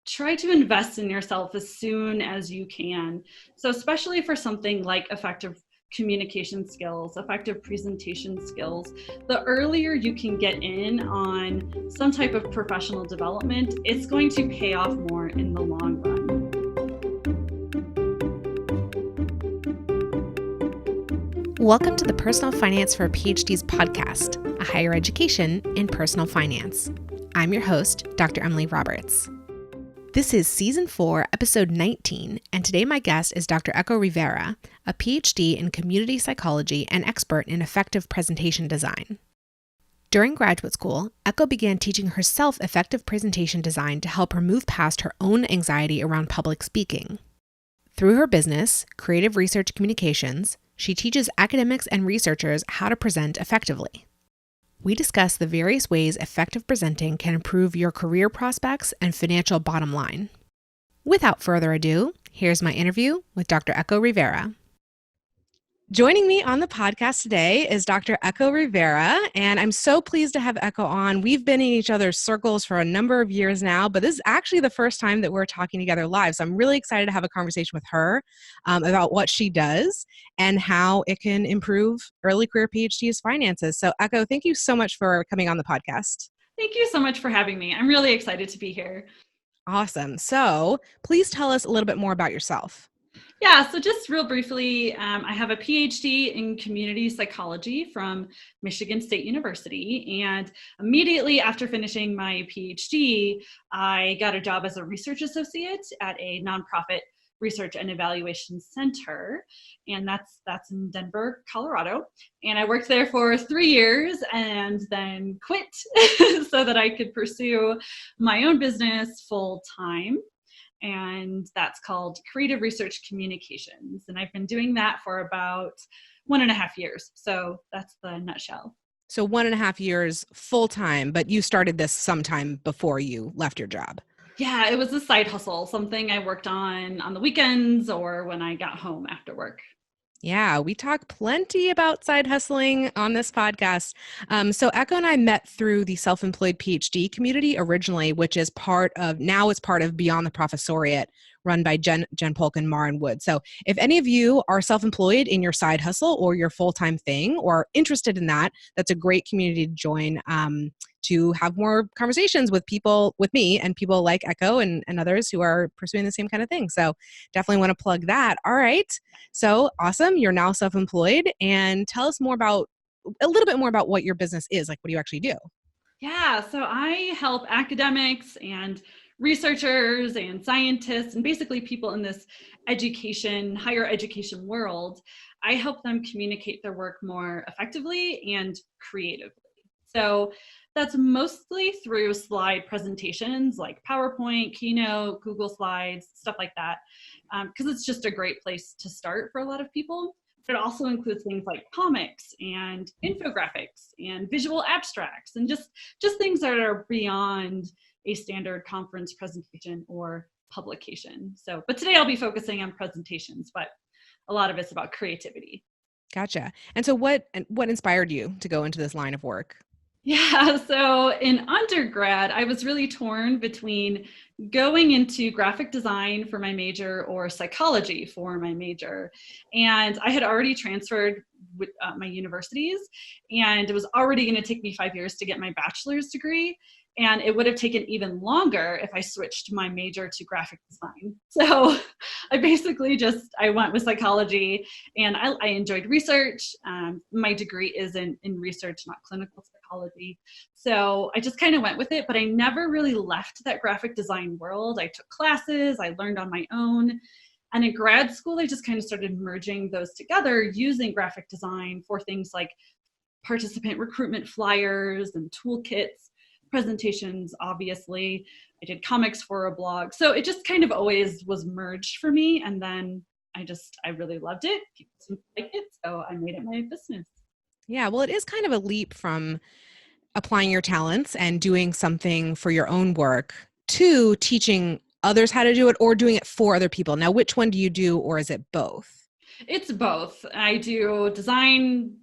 try to invest in yourself as soon as you can. So especially for something like effective communication skills, effective presentation skills, the earlier you can get in on some type of professional development, it's going to pay off more in the long run. Welcome to the Personal Finance for PhDs podcast, a higher education in personal finance. I'm your host, Dr. Emily Roberts. This is Season 4, Episode 19, and today my guest is Dr. Rivera, a PhD in community psychology and expert in effective presentation design. During graduate school, Echo began teaching herself effective presentation design to help her move past her own anxiety around public speaking. Through her business, Creative Research Communications, she teaches academics and researchers how to present effectively. We discuss the various ways effective presenting can improve your career prospects and financial bottom line. Without further ado, here's my interview with Dr. Rivera. Joining me on the podcast today is Dr. Rivera, and I'm so pleased to have Echo on. We've been in each other's circles for a number of years now, but this is actually the first time that we're talking together live. So I'm really excited to have a conversation with her about what she does and how it can improve early career PhDs' finances. So Echo, thank you so much for coming on the podcast. Thank you so much for having me. I'm really excited to be here. Awesome. So please tell us a little bit more about yourself. Yeah, so just real briefly, I have a PhD in community psychology from Michigan State University. And immediately after finishing my PhD, I got a job as a research associate at a nonprofit research and evaluation center. And that's in Denver, Colorado. And I worked there for 3 years and then quit so that I could pursue my own business full time. And that's called Creative Research Communications. And I've been doing that for about 1.5 years. So that's the nutshell. So 1.5 years full time, but you started this sometime before you left your job. Yeah, it was a side hustle, something I worked on the weekends or when I got home after work. Yeah, we talk plenty about side hustling on this podcast. So Echo and I met through the self-employed PhD community originally, which is now it's part of Beyond the Professoriate, run by Jen Polk and Maren Wood. So if any of you are self-employed in your side hustle or your full-time thing or interested in that, that's a great community to join to have more conversations with people, with me and people like Echo and others who are pursuing the same kind of thing. So definitely want to plug that. All right. So awesome. You're now self-employed, and tell us a little bit more about what your business is. Like, what do you actually do? Yeah, so I help academics and researchers and scientists and basically people in this higher education world. I help them communicate their work more effectively and creatively. So that's mostly through slide presentations like PowerPoint, Keynote, Google Slides, stuff like that, because it's just a great place to start for a lot of people. But it also includes things like comics and infographics and visual abstracts and just things that are beyond a standard conference presentation or publication. So, but today I'll be focusing on presentations, but a lot of it's about creativity. Gotcha. And so what inspired you to go into this line of work? Yeah, so in undergrad, I was really torn between going into graphic design for my major or psychology for my major. And I had already transferred with my universities, and it was already going to take me 5 years to get my bachelor's degree. And it would have taken even longer if I switched my major to graphic design. So I went with psychology, and I enjoyed research. My degree is in research, not clinical psychology. So I just kind of went with it, but I never really left that graphic design world. I took classes, I learned on my own. And in grad school, I just kind of started merging those together using graphic design for things like participant recruitment flyers and toolkits, presentations, obviously. I did comics for a blog. So it just kind of always was merged for me. And then I really loved it. People seemed to like it. So I made it my business. Yeah, well, it is kind of a leap from applying your talents and doing something for your own work to teaching others how to do it or doing it for other people. Now, which one do you do, or is it both? It's both. I do design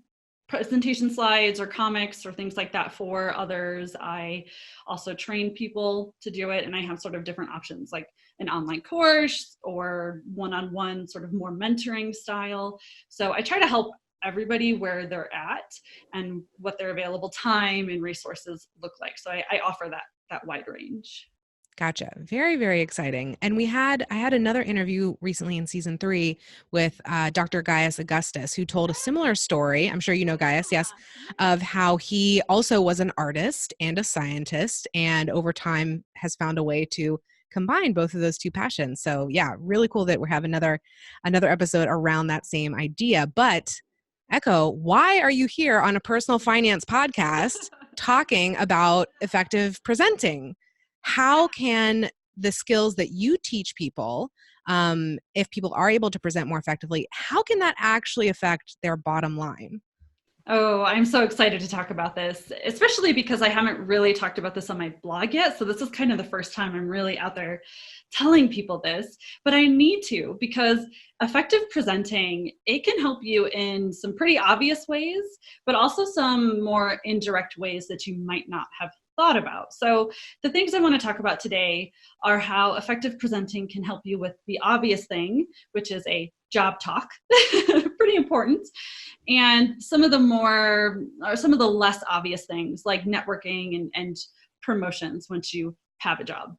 presentation slides or comics or things like that for others. I also train people to do it, and I have sort of different options like an online course or one-on-one sort of more mentoring style. So I try to help everybody where they're at and what their available time and resources look like. So I offer that wide range. Gotcha. Very, very exciting. And I had another interview recently in season 3 with Dr. Gaius Augustus, who told a similar story. I'm sure you know Gaius, yes, of how he also was an artist and a scientist, and over time has found a way to combine both of those two passions. So yeah, really cool that we have another episode around that same idea. But Echo, why are you here on a personal finance podcast talking about effective presenting? How can the skills that you teach people, if people are able to present more effectively, how can that actually affect their bottom line? Oh, I'm so excited to talk about this, especially because I haven't really talked about this on my blog yet. So this is kind of the first time I'm really out there telling people this, but I need to, because effective presenting, it can help you in some pretty obvious ways, but also some more indirect ways that you might not have thought about. So the things I want to talk about today are how effective presenting can help you with the obvious thing, which is a job talk, pretty important, and some of the less obvious things like networking and promotions once you have a job.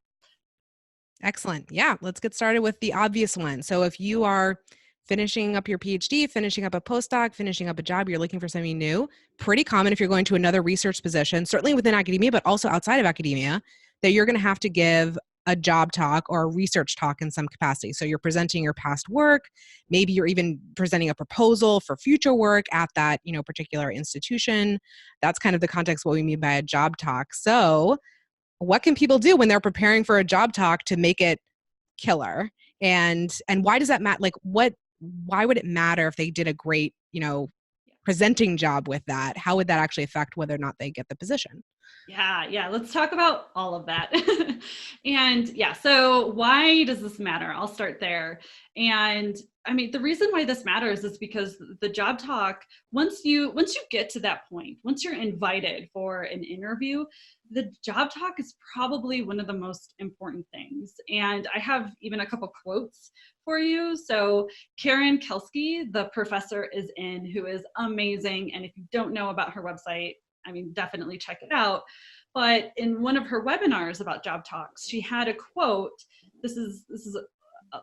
Excellent. Yeah, let's get started with the obvious one. So if you are finishing up your PhD, finishing up a postdoc, finishing up a job, you're looking for something new, pretty common if you're going to another research position, certainly within academia, but also outside of academia, that you're going to have to give a job talk or a research talk in some capacity. So you're presenting your past work, maybe you're even presenting a proposal for future work at that, particular institution. That's kind of the context of what we mean by a job talk. So what can people do when they're preparing for a job talk to make it killer? And why does that matter? Like why would it matter if they did a great, presenting job with that? How would that actually affect whether or not they get the position? Yeah, let's talk about all of that. And yeah, so why does this matter? I'll start there. And I mean, the reason why this matters is because the job talk, once you get to that point, once you're invited for an interview, the job talk is probably one of the most important things. And I have even a couple quotes for you. So Karen Kelsky, the professor is in, who is amazing. And if you don't know about her website, I mean, definitely check it out. But in one of her webinars about job talks, she had a quote. This is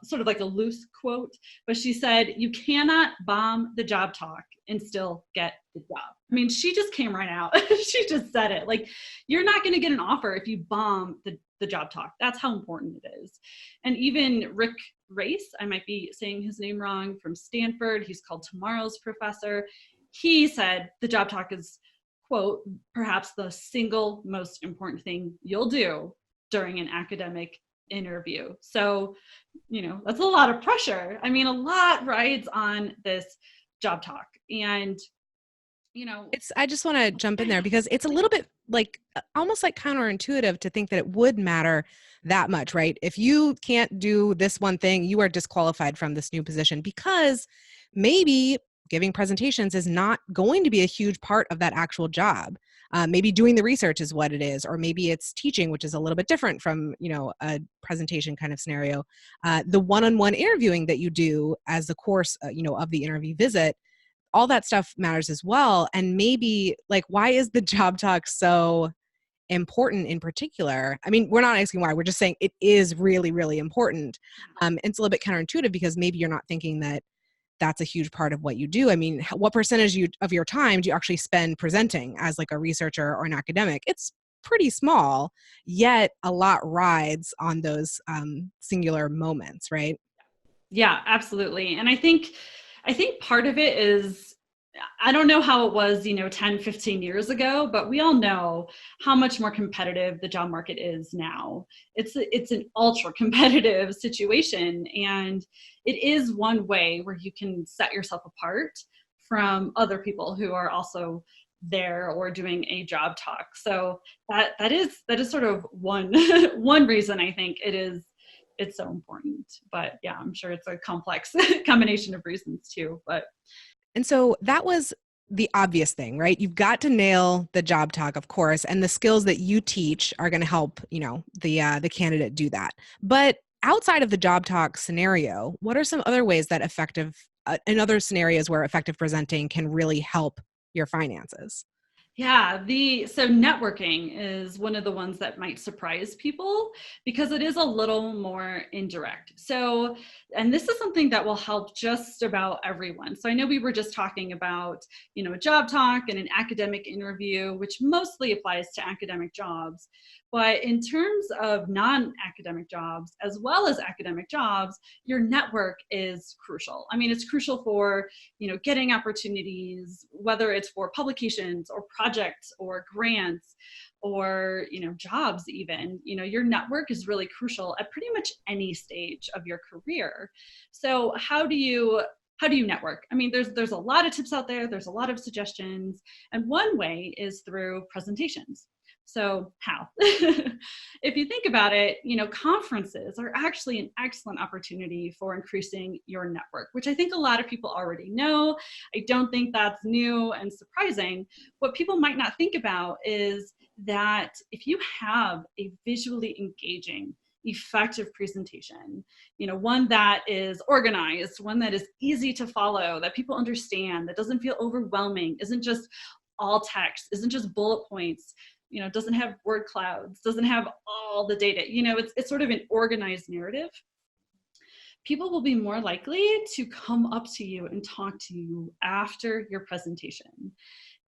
sort of like a loose quote, but she said, "You cannot bomb the job talk and still get the job." I mean, she just came right out. She just said it. Like, you're not going to get an offer if you bomb the job talk. That's how important it is. And even Rick Race, I might be saying his name wrong, from Stanford, he's called Tomorrow's Professor. He said the job talk is, quote, perhaps the single most important thing you'll do during an academic interview. So, that's a lot of pressure. I mean, a lot rides on this job talk. And, I just want to jump in there because it's a little bit like almost like counterintuitive to think that it would matter that much, right? If you can't do this one thing, you are disqualified from this new position because maybe giving presentations is not going to be a huge part of that actual job. Maybe doing the research is what it is, or maybe it's teaching, which is a little bit different from, a presentation kind of scenario. The one-on-one interviewing that you do as the course, of the interview visit, all that stuff matters as well. And maybe like, why is the job talk so important in particular? I mean, we're not asking why, we're just saying it is really, really important. It's a little bit counterintuitive because maybe you're not thinking that that's a huge part of what you do. I mean, what percentage of your time do you actually spend presenting as like a researcher or an academic? It's pretty small, yet a lot rides on those singular moments, right? yeah, absolutely. And I think part of it is, I don't know how it was, 10, 15 years ago, but we all know how much more competitive the job market is now. It's an ultra competitive situation, and it is one way where you can set yourself apart from other people who are also there or doing a job talk. So that is sort of one one reason I think it's so important. But yeah, I'm sure it's a complex combination of reasons too. But And so that was the obvious thing, right? You've got to nail the job talk, of course, and the skills that you teach are going to help, the candidate do that. But outside of the job talk scenario, what are some other ways that in other scenarios where effective presenting can really help your finances? Yeah, so networking is one of the ones that might surprise people because it is a little more indirect. So, and this is something that will help just about everyone. So I know we were just talking about, a job talk and an academic interview, which mostly applies to academic jobs. But in terms of non-academic jobs, as well as academic jobs, your network is crucial. I mean, it's crucial for getting opportunities, whether it's for publications or projects or grants or jobs. Even your network is really crucial at pretty much any stage of your career. So how do you network? I mean, there's a lot of tips out there, there's a lot of suggestions, and one way is through presentations. So how? If you think about it, conferences are actually an excellent opportunity for increasing your network, which I think a lot of people already know. I don't think that's new and surprising. What people might not think about is that if you have a visually engaging, effective presentation, one that is organized, one that is easy to follow, that people understand, that doesn't feel overwhelming, isn't just all text, isn't just bullet points, doesn't have word clouds, doesn't have all the data, it's sort of an organized narrative. People will be more likely to come up to you and talk to you after your presentation,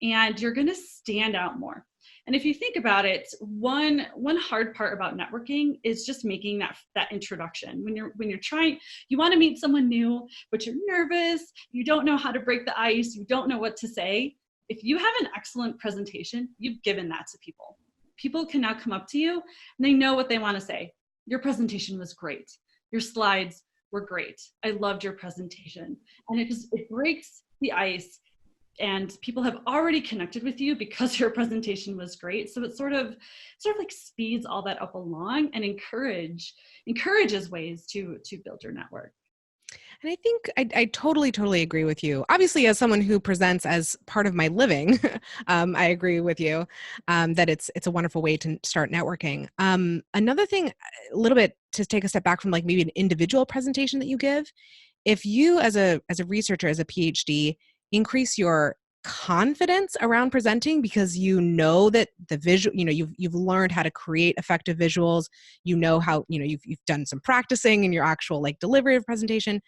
and you're going to stand out more. And if you think about it, one hard part about networking is just making that introduction. When you're trying, you want to meet someone new, but you're nervous, you don't know how to break the ice, you don't know what to say. If you have an excellent presentation, you've given that to people. People can now come up to you and they know what they want to say. Your presentation was great. Your slides were great. I loved your presentation. And it breaks the ice, and people have already connected with you because your presentation was great. So it sort of like speeds all that up along and encourages ways to build your network. And I think I totally agree with you. Obviously, as someone who presents as part of my living, I agree with you that it's a wonderful way to start networking. Another thing, a little bit to take a step back from like maybe an individual presentation that you give, if you as a researcher, as a PhD, increase your confidence around presenting because you know that the visual, you've learned how to create effective visuals, how, you've done some practicing in your actual like delivery of presentation.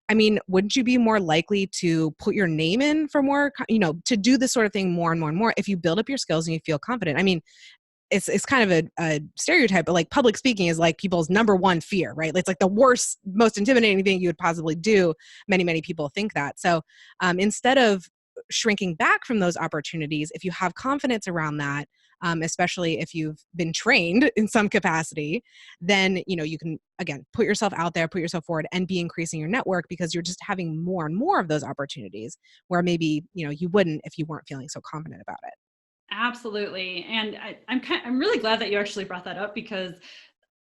I mean, wouldn't you be more likely to put your name in for more, to do this sort of thing more and more and more if you build up your skills and you feel confident? I mean, it's kind of a stereotype, but like public speaking is like people's number one fear, right? It's like the worst, most intimidating thing you would possibly do. Many people think that. So instead of shrinking back from those opportunities, if you have confidence around that, especially if you've been trained in some capacity, then you can again put yourself out there, put yourself forward, and be increasing your network because you're just having more and more of those opportunities where maybe you wouldn't if you weren't feeling so confident about it. Absolutely. And I'm really glad that you actually brought that up because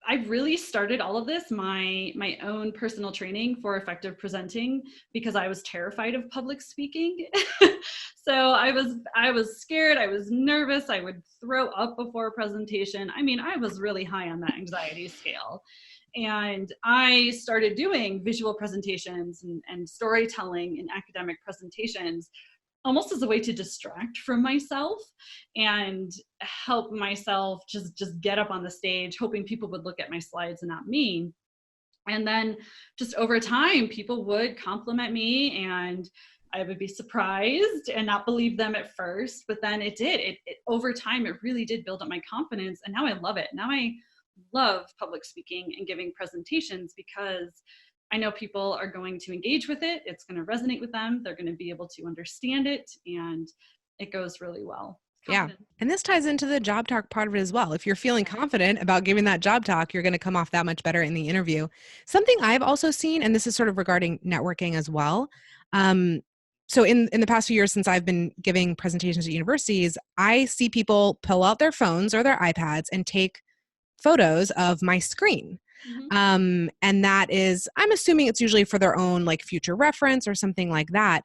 I really started all of this, my own personal training for effective presenting, because I was terrified of public speaking. So I was scared, I was nervous, I would throw up before a presentation. I mean, I was really high on that anxiety scale. And I started doing visual presentations and storytelling in academic presentations almost as a way to distract from myself and help myself just get up on the stage, hoping people would look at my slides and not me. And then just over time, people would compliment me and I would be surprised and not believe them at first, but then it did. It over time, it really did build up my confidence. And now I love it. Now I love public speaking and giving presentations because I know people are going to engage with it. It's going to resonate with them. They're going to be able to understand it, and it goes really well. Yeah. And this ties into the job talk part of it as well. If you're feeling confident about giving that job talk, you're going to come off that much better in the interview. Something I've also seen, and this is sort of regarding networking as well. So in the past few years since I've been giving presentations at universities, I see people pull out their phones or their iPads and take photos of my screen. And that is, I'm assuming it's usually for their own like future reference or something like that.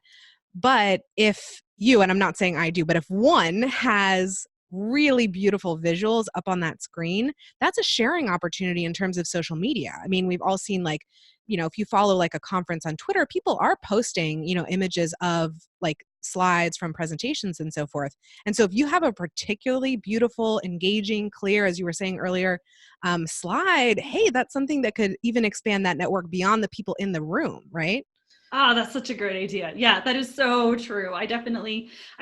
But if you, and I'm not saying I do, but if one has really beautiful visuals up on that screen, that's a sharing opportunity in terms of social media. I mean, we've all seen like, if you follow like a conference on Twitter, people are posting, images of like slides from presentations and so forth. And so if you have a particularly beautiful, engaging, clear, as you were saying earlier, slide, hey, that's something that could even expand that network beyond the people in the room, right? Ah, that's such a great idea. Yeah, that is so true. I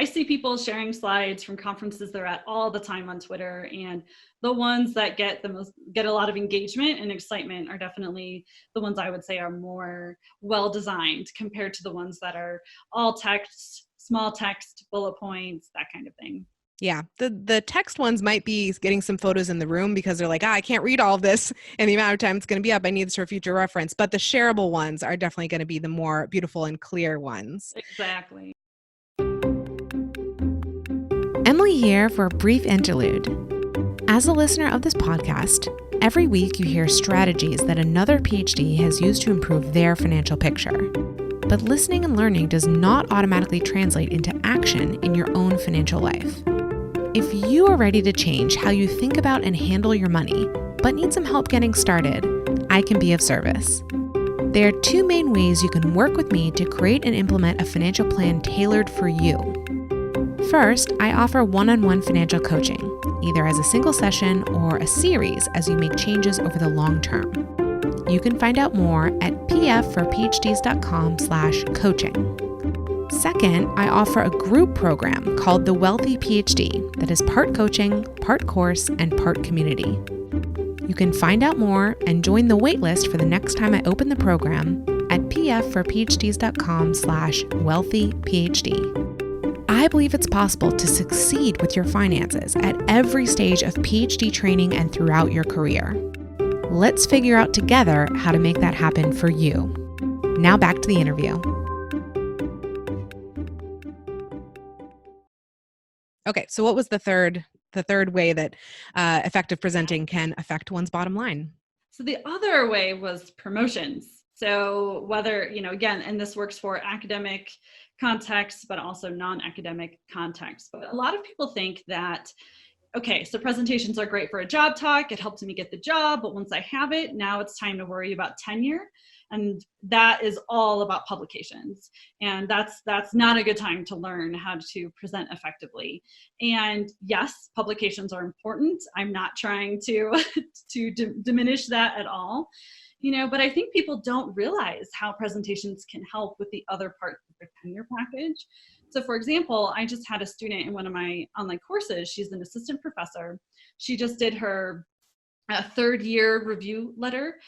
see people sharing slides from conferences they're at all the time on Twitter, and the ones that get a lot of engagement and excitement are definitely the ones I would say are more well designed compared to the ones that are all text, small text, bullet points, that kind of thing. Yeah, the text ones might be getting some photos in the room because they're like, I can't read all of this and the amount of time it's going to be up. I need this for future reference. But the shareable ones are definitely going to be the more beautiful and clear ones. Exactly. Emily here for a brief interlude. As a listener of this podcast, every week you hear strategies that another PhD has used to improve their financial picture. But listening and learning does not automatically translate into action in your own financial life. If you are ready to change how you think about and handle your money, but need some help getting started, I can be of service. There are two main ways you can work with me to create and implement a financial plan tailored for you. First, I offer one-on-one financial coaching, either as a single session or a series as you make changes over the long term. You can find out more at pfforphds.com/coaching. Second, I offer a group program called the Wealthy PhD that is part coaching, part course, and part community. You can find out more and join the waitlist for the next time I open the program at pfforphds.com/wealthyphd. I believe it's possible to succeed with your finances at every stage of PhD training and throughout your career. Let's figure out together how to make that happen for you. Now back to the interview. Okay, so what was the third way that effective presenting can affect one's bottom line? So the other way was promotions. So whether, again, and this works for academic contexts, but also non-academic contexts. But a lot of people think that, okay, so presentations are great for a job talk. It helps me get the job. But once I have it, now it's time to worry about tenure. And that is all about publications. And that's not a good time to learn how to present effectively. And yes, publications are important. I'm not trying to diminish that at all. But I think people don't realize how presentations can help with the other parts of the tenure package. So for example, I just had a student in one of my online courses. She's an assistant professor. She just did her third year review letter,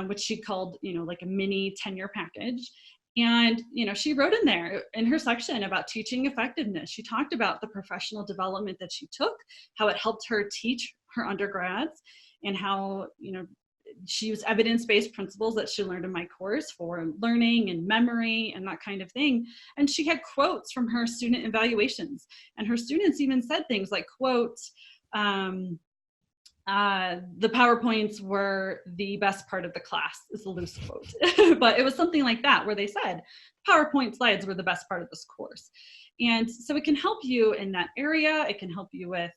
which she called, like a mini tenure package. And, she wrote in there in her section about teaching effectiveness. She talked about the professional development that she took, how it helped her teach her undergrads, and how, she used evidence-based principles that she learned in my course for learning and memory and that kind of thing. And she had quotes from her student evaluations. And her students even said things like, quote, the PowerPoints were the best part of the class, is a loose quote. But it was something like that, where they said PowerPoint slides were the best part of this course. And so it can help you in that area. It can help you with,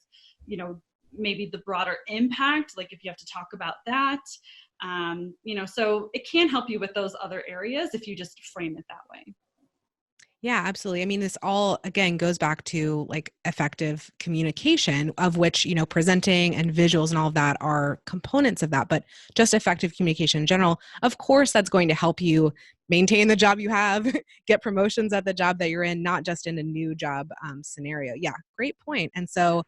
maybe the broader impact, like if you have to talk about that. So it can help you with those other areas if you just frame it that way. Yeah, absolutely. I mean, this all, again, goes back to like effective communication, of which, presenting and visuals and all of that are components of that, but just effective communication in general. Of course, that's going to help you maintain the job you have, get promotions at the job that you're in, not just in a new job scenario. Yeah, great point. And so,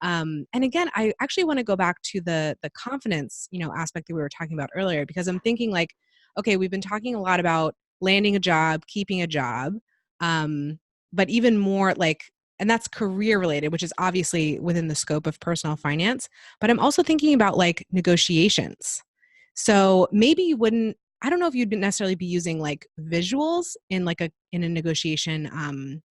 and again, I actually want to go back to the confidence, aspect that we were talking about earlier, because I'm thinking like, okay, we've been talking a lot about landing a job, keeping a job. But even more like, and that's career related, which is obviously within the scope of personal finance, but I'm also thinking about like negotiations. So maybe you wouldn't, I don't know if you'd necessarily be using like visuals in like in a negotiation,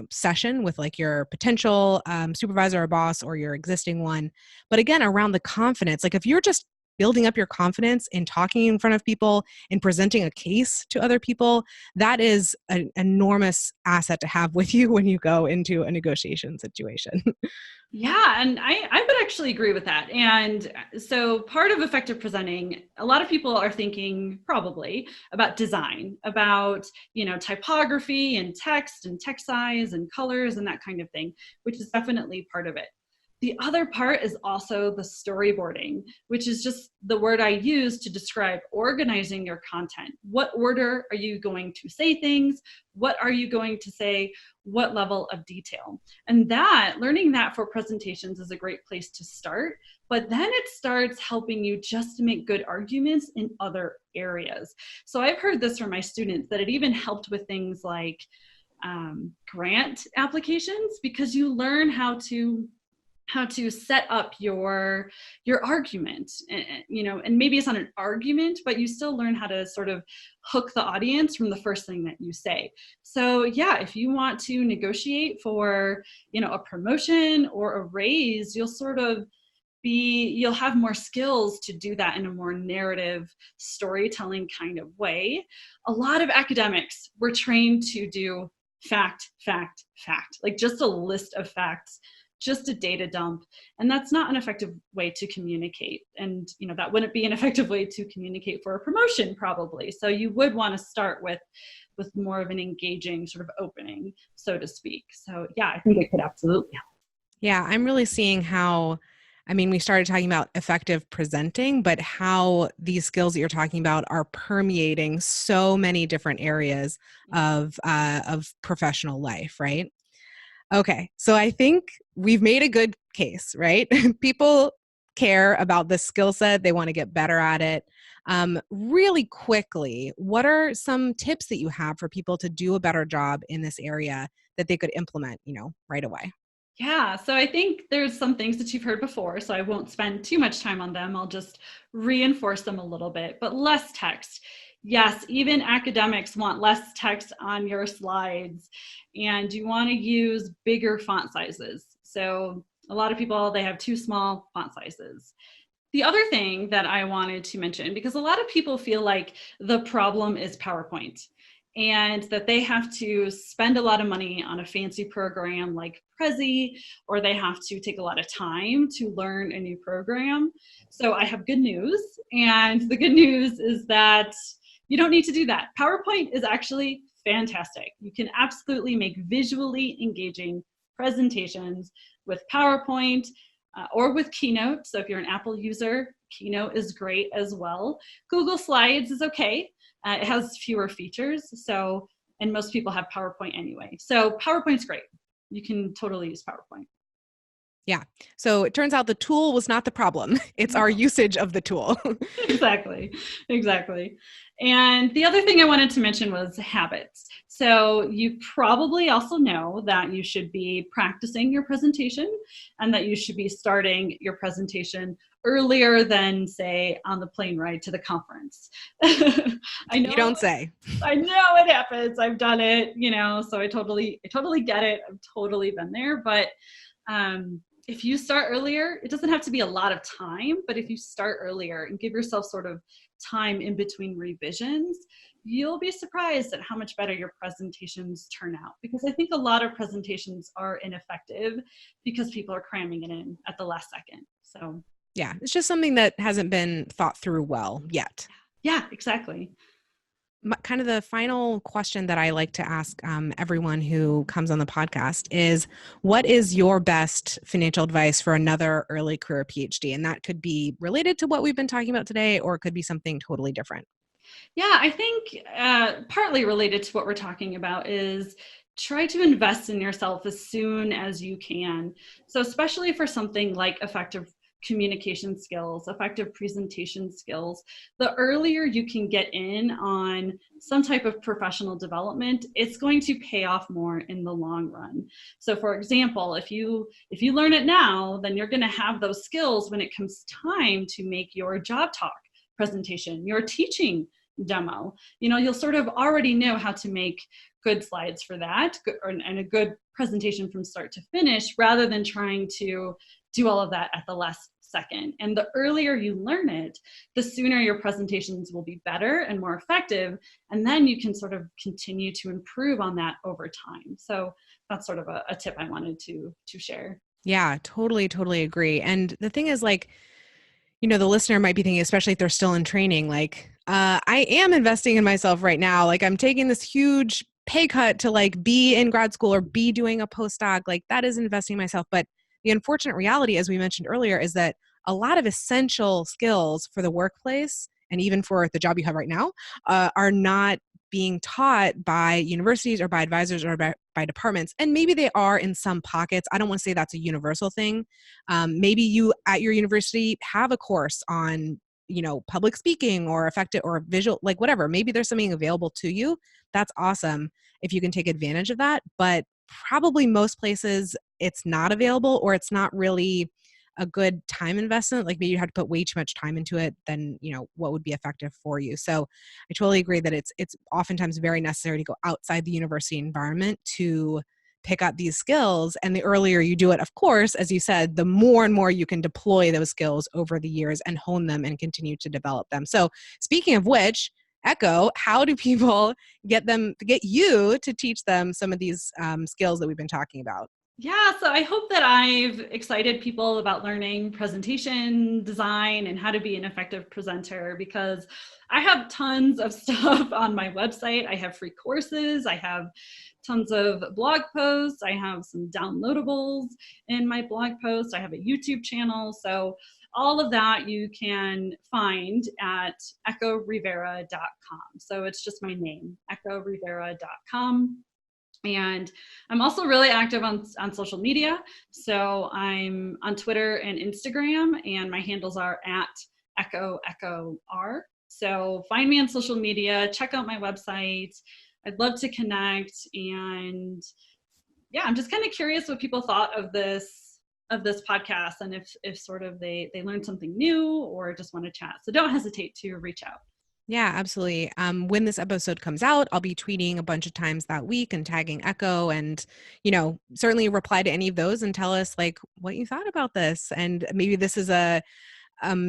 session with like your potential supervisor or boss or your existing one. But again, around the confidence, like if you're just building up your confidence in talking in front of people and presenting a case to other people, that is an enormous asset to have with you when you go into a negotiation situation. Yeah, and I would actually agree with that. And so part of effective presenting, a lot of people are thinking probably about design, about, typography and text size and colors and that kind of thing, which is definitely part of it. The other part is also the storyboarding, which is just the word I use to describe organizing your content. What order are you going to say things? What are you going to say? What level of detail? And learning that for presentations is a great place to start, but then it starts helping you just to make good arguments in other areas. So I've heard this from my students that it even helped with things like grant applications, because you learn how to set up your argument, and maybe it's not an argument, but you still learn how to sort of hook the audience from the first thing that you say. So yeah, if you want to negotiate for a promotion or a raise, you'll have more skills to do that in a more narrative storytelling kind of way. A lot of academics were trained to do fact, like just a list of facts, just a data dump. And that's not an effective way to communicate. And, that wouldn't be an effective way to communicate for a promotion probably. So you would want to start with more of an engaging sort of opening, so to speak. So yeah, I think it could absolutely help. Yeah, I'm really seeing how, we started talking about effective presenting, but how these skills that you're talking about are permeating so many different areas of professional life, right? Okay, so I think we've made a good case, right? People care about the skill set. They want to get better at it. Really quickly, what are some tips that you have for people to do a better job in this area that they could implement, right away? Yeah, so I think there's some things that you've heard before, so I won't spend too much time on them. I'll just reinforce them a little bit, but less text. Yes, even academics want less text on your slides, and you want to use bigger font sizes. So a lot of people, they have too small font sizes. The other thing that I wanted to mention, because a lot of people feel like the problem is PowerPoint and that they have to spend a lot of money on a fancy program like Prezi, or they have to take a lot of time to learn a new program. So I have good news. And the good news is that you don't need to do that. PowerPoint is actually fantastic. You can absolutely make visually engaging presentations with PowerPoint or with Keynote. So if you're an Apple user, Keynote is great as well. Google Slides is okay. It has fewer features, and most people have PowerPoint anyway. So PowerPoint's great. You can totally use PowerPoint. Yeah. So it turns out the tool was not the problem. It's our usage of the tool. Exactly. And the other thing I wanted to mention was habits. So you probably also know that you should be practicing your presentation and that you should be starting your presentation earlier than, say, on the plane ride to the conference. I know You don't say. I know it happens. I've done it, so I totally get it. I've totally been there. But if you start earlier, it doesn't have to be a lot of time, but if you start earlier and give yourself sort of time in between revisions, you'll be surprised at how much better your presentations turn out. Because I think a lot of presentations are ineffective because people are cramming it in at the last second. So yeah, it's just something that hasn't been thought through well yet. Yeah, exactly. Kind of the final question that I like to ask everyone who comes on the podcast is, what is your best financial advice for another early career PhD? And that could be related to what we've been talking about today, or it could be something totally different. Yeah, I think partly related to what we're talking about is try to invest in yourself as soon as you can. So especially for something like effective communication skills, effective presentation skills, the earlier you can get in on some type of professional development, it's going to pay off more in the long run. So for example, if you learn it now, then you're going to have those skills when it comes time to make your job talk presentation, your teaching demo. You'll sort of already know how to make good slides for that and a good presentation from start to finish, rather than trying to do all of that at the last second. And the earlier you learn it, the sooner your presentations will be better and more effective. And then you can sort of continue to improve on that over time. So that's sort of a tip I wanted to share. Yeah, totally agree. And the thing is, like, the listener might be thinking, especially if they're still in training, like, I am investing in myself right now. Like, I'm taking this huge pay cut to like be in grad school or be doing a postdoc. Like, that is investing in myself. But the unfortunate reality, as we mentioned earlier, is that a lot of essential skills for the workplace and even for the job you have right now are not being taught by universities or by advisors or by departments. And maybe they are in some pockets. I don't want to say that's a universal thing. Maybe you at your university have a course on, public speaking or effective or visual, like whatever. Maybe there's something available to you. That's awesome if you can take advantage of that. But probably most places it's not available, or it's not really a good time investment. Like maybe you have to put way too much time into it than, what would be effective for you. So I totally agree that it's oftentimes very necessary to go outside the university environment to pick up these skills. And the earlier you do it, of course, as you said, the more and more you can deploy those skills over the years and hone them and continue to develop them. So speaking of which, Echo, how do people get you to teach them some of these skills that we've been talking about? Yeah, so I hope that I've excited people about learning presentation design and how to be an effective presenter, because I have tons of stuff on my website. I have free courses. I have tons of blog posts. I have some downloadables in my blog posts. I have a YouTube channel. So all of that you can find at echorivera.com. So it's just my name, echorivera.com. And I'm also really active on social media. So I'm on Twitter and Instagram, and my handles are at echor. So find me on social media, check out my website. I'd love to connect. And yeah, I'm just kind of curious what people thought of this podcast, and if sort of they learned something new or just want to chat. So don't hesitate to reach out. Yeah, absolutely. When this episode comes out, I'll be tweeting a bunch of times that week and tagging Echo, and, certainly reply to any of those and tell us like what you thought about this. And maybe this is a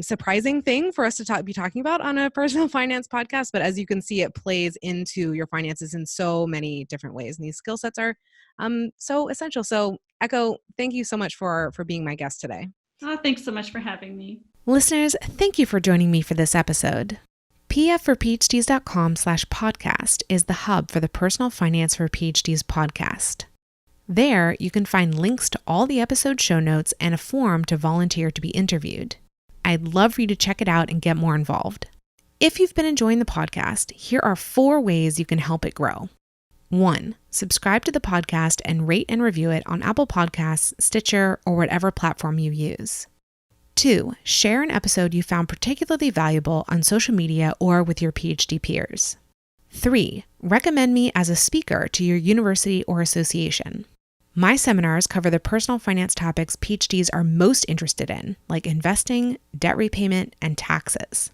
surprising thing for us to be talking about on a personal finance podcast. But as you can see, it plays into your finances in so many different ways. And these skill sets are so essential. So Echo, thank you so much for being my guest today. Oh, thanks so much for having me. Listeners, thank you for joining me for this episode. pfforphds.com/podcast is the hub for the Personal Finance for PhDs podcast. There, you can find links to all the episode show notes and a form to volunteer to be interviewed. I'd love for you to check it out and get more involved. If you've been enjoying the podcast, here are 4 ways you can help it grow. 1, subscribe to the podcast and rate and review it on Apple Podcasts, Stitcher, or whatever platform you use. 2, share an episode you found particularly valuable on social media or with your PhD peers. 3, recommend me as a speaker to your university or association. My seminars cover the personal finance topics PhDs are most interested in, like investing, debt repayment, and taxes.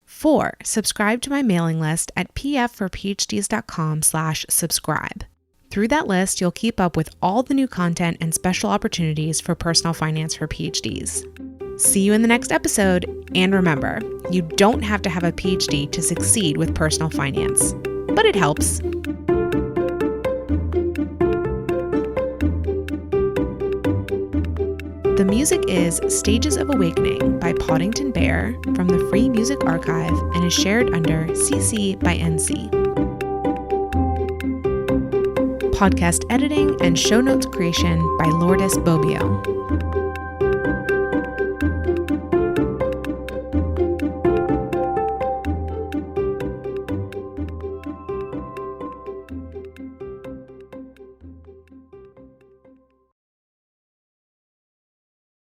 4, subscribe to my mailing list at pfforphds.com/subscribe. Through that list, you'll keep up with all the new content and special opportunities for personal finance for PhDs. See you in the next episode, and remember, you don't have to have a PhD to succeed with personal finance, but it helps. The music is Stages of Awakening by Poddington Bear from the Free Music Archive and is shared under CC by NC. Podcast editing and show notes creation by Lourdes Bobbio.